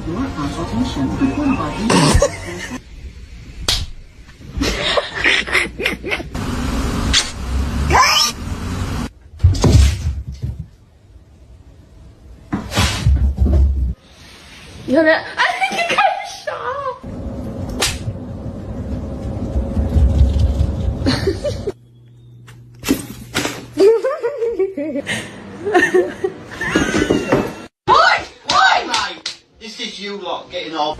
your consultation with one of our agents. I think you got shot. Why, mate? This is you lot getting off.